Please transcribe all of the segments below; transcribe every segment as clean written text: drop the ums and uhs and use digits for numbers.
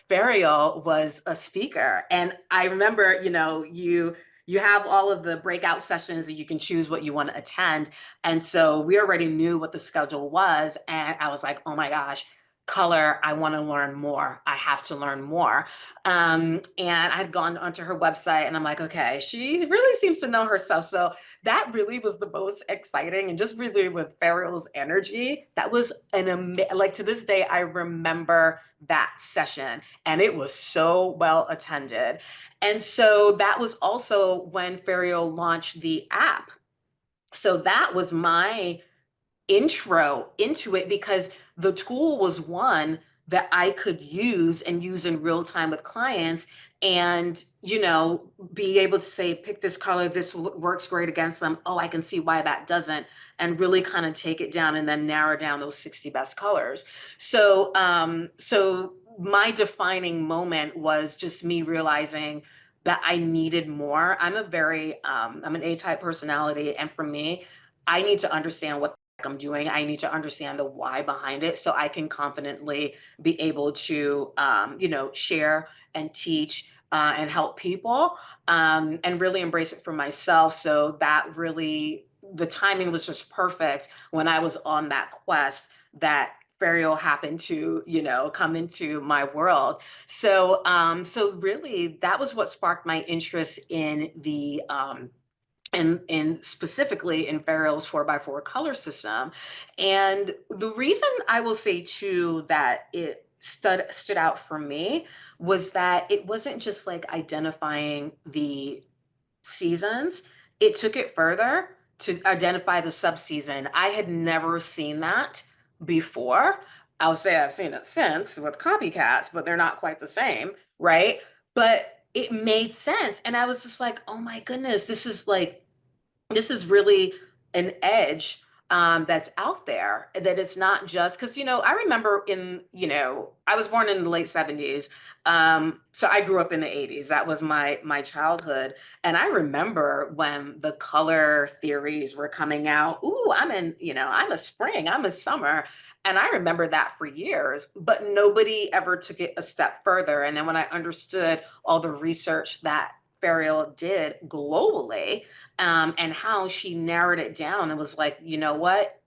Burial was a speaker. And I remember, you have all of the breakout sessions that you can choose what you want to attend. And so we already knew what the schedule was. And I was like, oh my gosh, color, I want to learn more. I have to learn more. And I had gone onto her website and I'm like, okay, she really seems to know her stuff. So that really was the most exciting, and just really with Farrell's energy, that was like to this day, I remember that session and it was so well attended. And so that was also when Ferriol launched the app. So that was my intro into it, because the tool was one that I could use and use in real time with clients, and be able to say, pick this color, this works great against them, oh, I can see why that doesn't, and really kind of take it down and then narrow down those 60 best colors. So my defining moment was just me realizing that I needed more. I'm an A-type personality, and for me, I need to understand what I'm doing. I need to understand the why behind it so I can confidently be able to, share and teach and help people, and really embrace it for myself. So that really, the timing was just perfect when I was on that quest that burial happened to, come into my world. So really, that was what sparked my interest in the in specifically in Farrell's 4x4 color system. And the reason I will say too that it stood out for me was that it wasn't just like identifying the seasons, it took it further to identify the subseason. I had never seen that before. I'll say I've seen it since with copycats, but they're not quite the same, right? But it made sense. And I was just like, oh my goodness, this is really an edge, that's out there, that it's not just because, I remember I was born in the late 70s. So I grew up in the 80s. That was my childhood. And I remember when the color theories were coming out. Ooh, I'm a spring, I'm a summer. And I remember that for years, but nobody ever took it a step further. And then when I understood all the research that Burial did globally, and how she narrowed it down and was like, you know what?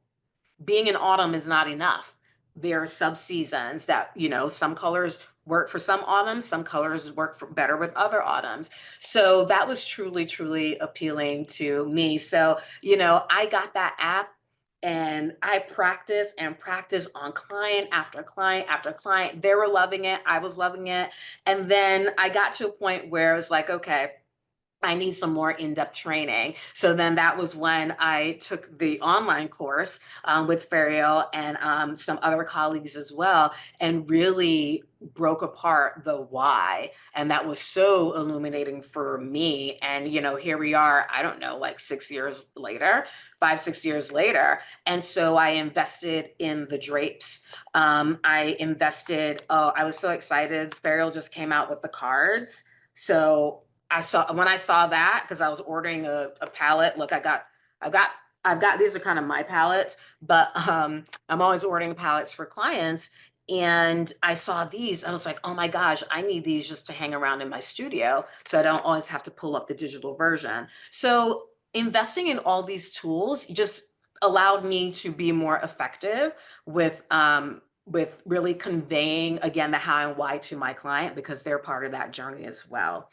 Being in autumn is not enough. There are subseasons that, some colors work for some autumns, some colors work better with other autumns. So that was truly, truly appealing to me. So, I got that app and I practice and practice on client after client after client. They were loving it. I was loving it. And then I got to a point where it was like, okay, I need some more in-depth training. So then that was when I took the online course, with Ferial and some other colleagues as well, and really broke apart the why. And that was so illuminating for me. And, here we are, I don't know, like 6 years later, 5, 6 years later. And so I invested in the drapes. I was so excited. Ferial just came out with the cards. So when I saw that, because I was ordering a palette. Look, I've got, these are kind of my palettes, but I'm always ordering palettes for clients. And I saw these, I was like, oh my gosh, I need these just to hang around in my studio so I don't always have to pull up the digital version. So investing in all these tools just allowed me to be more effective with really conveying again the how and why to my client, because they're part of that journey as well.